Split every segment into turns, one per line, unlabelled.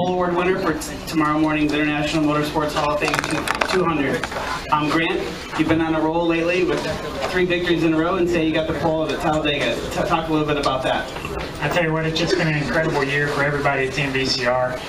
Award winner for tomorrow morning's International Motorsports Hall of Fame 200. Grant, you've been on a roll lately with 3 victories in a row, and say you got the pole at Talladega. Talk a little bit about that.
I tell you what, it's just been an incredible year for everybody at Team VCR.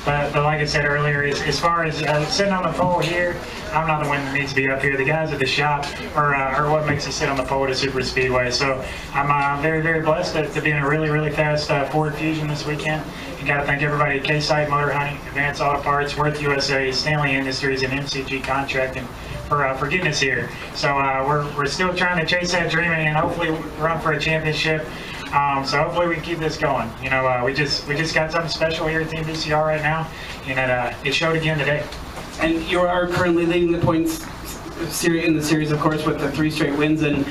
But like I said earlier, as far as sitting on the pole here, I'm not the one that needs to be up here. The guys at the shop are what makes us sit on the pole at a super speedway. So I'm very, very blessed to be in a really, really fast Ford Fusion this weekend. You got to thank everybody at K-Side Motor Hunting, Advanced Auto Parts, Worth USA, Stanley Industries, and MCG Contracting for getting us here. So we're still trying to chase that dream and hopefully run for a championship. So hopefully we can keep this going. You know, we just got something special here at Team VCR right now, and it showed again today.
And you are currently leading the points in the series, of course, with the 3 straight wins. And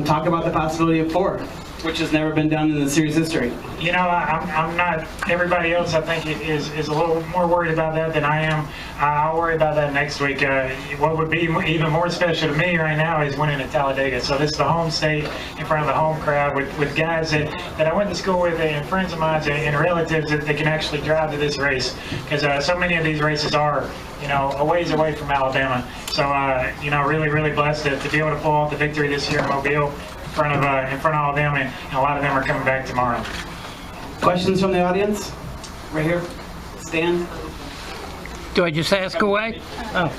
talk about the possibility of 4, which has never been done in the series history.
You know, I'm not. Everybody else, I think, is a little more worried about that than I am. I'll worry about that next week. What would be even more special to me right now is winning at Talladega. So this is the home state in front of the home crowd with guys that I went to school with and friends of mine and relatives that can actually drive to this race. Because so many of these races are, you know, a ways away from Alabama. So, you know, really, really blessed to be able to pull off the victory this year in Mobile in front of all of them, and a lot of them are coming back tomorrow.
Questions from the audience? Right here. Stan?
Do I just ask away? Oh.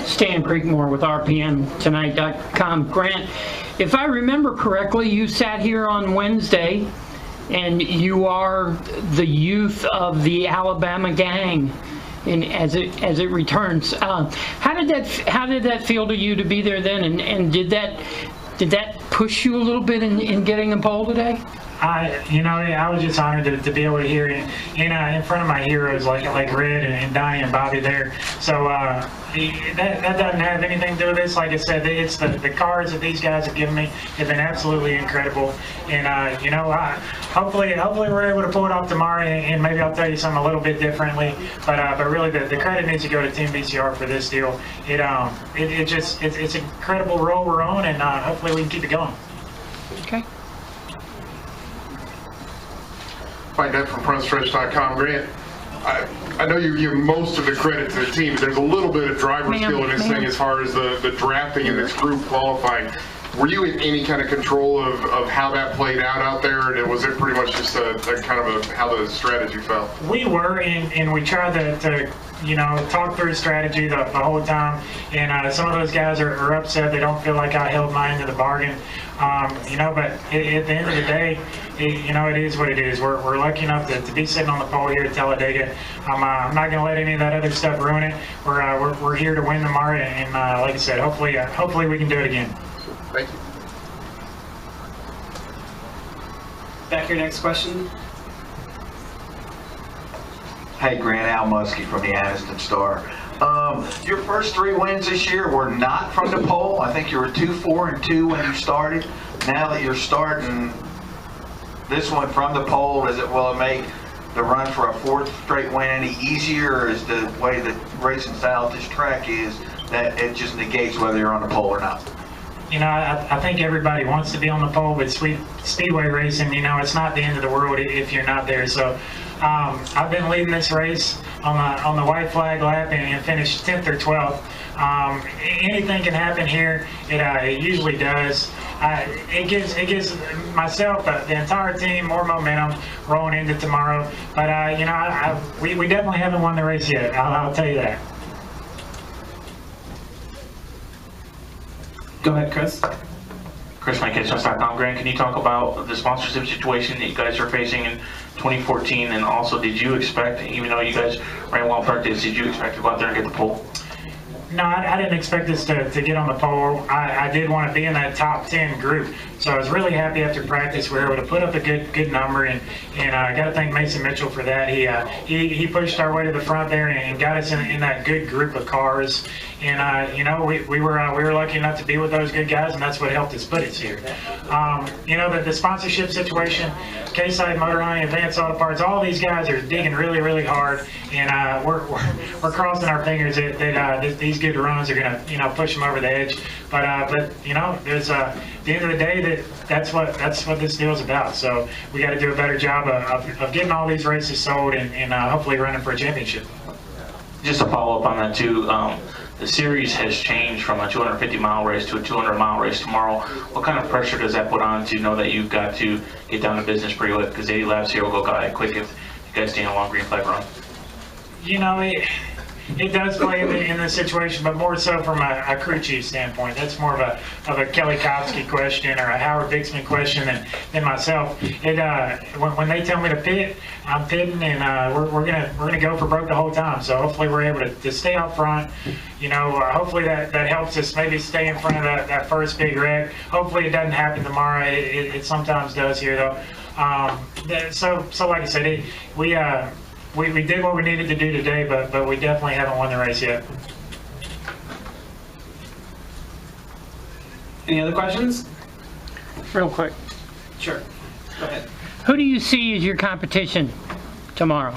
Stan Creekmore with RPMTonight.com. Grant, if I remember correctly, you sat here on Wednesday, and you are the youth of the Alabama gang. And as it returns, how did that feel to you to be there then? And did that push you a little bit in getting the pole today?
You know, I was just honored to be able to hear it in front of my heroes like Red and Donnie and Bobby there. So that doesn't have anything to do with this. Like I said, it's the cards that these guys have given me have been absolutely incredible. And you know, hopefully we're able to pull it off tomorrow. And maybe I'll tell you something a little bit differently. But really, the credit needs to go to Team VCR for this deal. It's an incredible roll we're on, and hopefully we can keep it going.
Okay.
Mike Knight from FrontStretch.com. Grant, I know you give most of the credit to the team, but there's a little bit of driver skill in this thing as far as the drafting and this group qualifying. Were you in any kind of control of how that played out there, and was it pretty much just a kind of how the strategy fell? We were, and we tried to you know, talk through strategy the whole time, and some of those guys are upset. They don't feel like I held my end of the bargain. You know, but at the end of the day, you know, it is what it is. We're lucky enough to be sitting on the pole here at Talladega. I'm not going to let any of that other stuff ruin it. We're here to win tomorrow, and like I said, hopefully we can do it again. Thank you.
Back here, next question.
Hey, Grant, Al Muskie from the Anniston Star. Your first 3 wins this year were not from the pole. I think you were 2-4-2 when you started. Now that you're starting this one from the pole, will it make the run for a 4th straight win any easier, or is the way the racing style of this track is that it just negates whether you're on the pole or not?
You know, I think everybody wants to be on the pole, but speedway racing, you know, it's not the end of the world if you're not there. So I've been leading this race on the white flag lap and finished 10th or 12th. Anything can happen here. It usually does. It gives myself, the entire team, more momentum rolling into tomorrow. But you know, we definitely haven't won the race yet. I'll tell you that.
Go ahead, Chris.
Chris, MyCatchUps.com. Grant, can you talk about the sponsorship situation that you guys are facing in 2014, and also did you expect, even though you guys ran well practice, did you expect to go out there and get the pole?
No, I didn't expect us to get on the pole. I did want to be in that top 10 group, so I was really happy after practice we were able to put up a good number, and I got to thank Mason Mitchell for that. He pushed our way to the front there and got us in that good group of cars, and you know, we were lucky enough to be with those good guys, and that's what helped us put us here. You know, the sponsorship situation, K-Side Motor Hunting, Advanced Auto Parts, all these guys are digging really hard, and we're crossing our fingers that these good runs are gonna, you know, push them over the edge. But you know, there's at the end of the day, that's what this deal's about. So we got to do a better job of getting all these races sold and hopefully running for a championship.
Just to follow up on that too, the series has changed from a 250-mile race to a 200-mile race tomorrow. What kind of pressure does that put on to know that you've got to get down to business pretty quick? Because 80 laps here will go by quick if you guys stay in a long green flag run.
You know, it does play in the situation, but more so from a crew chief standpoint. That's more of a Kelly Kopsky question or a Howard Bixman question than myself. When they tell me to pit, I'm pitting, and we're gonna go for broke the whole time. So hopefully we're able to stay up front. You know, hopefully that helps us maybe stay in front of that first big wreck. Hopefully it doesn't happen tomorrow. It sometimes does here though. So like I said, we did what we needed to do today, but we definitely haven't won the race yet.
Any other questions?
Real quick.
Sure. Go ahead.
Who do you see as your competition tomorrow?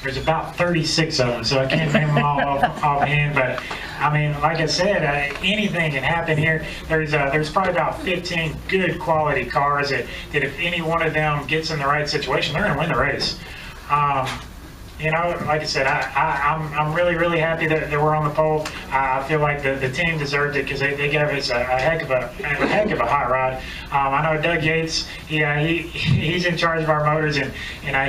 There's about 36 of them, so I can't name them all offhand. But I mean, like I said, anything can happen here. There's probably about 15 good quality cars that if any one of them gets in the right situation, they're going to win the race. You know, like I said, I'm really happy that we're on the pole. I feel like the team deserved it because they gave us a heck of a hot ride. I know Doug Yates, he's in charge of our motors, and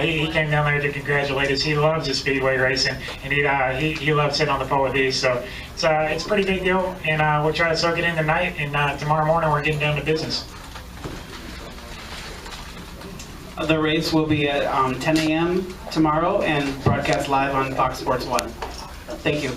he came down there to congratulate us. He loves the speedway racing, and he loves sitting on the pole with these. So it's a pretty big deal, and we'll try to soak it in tonight, and tomorrow morning we're getting down to business.
The race will be at 10 a.m. tomorrow and broadcast live on Fox Sports 1. Thank you.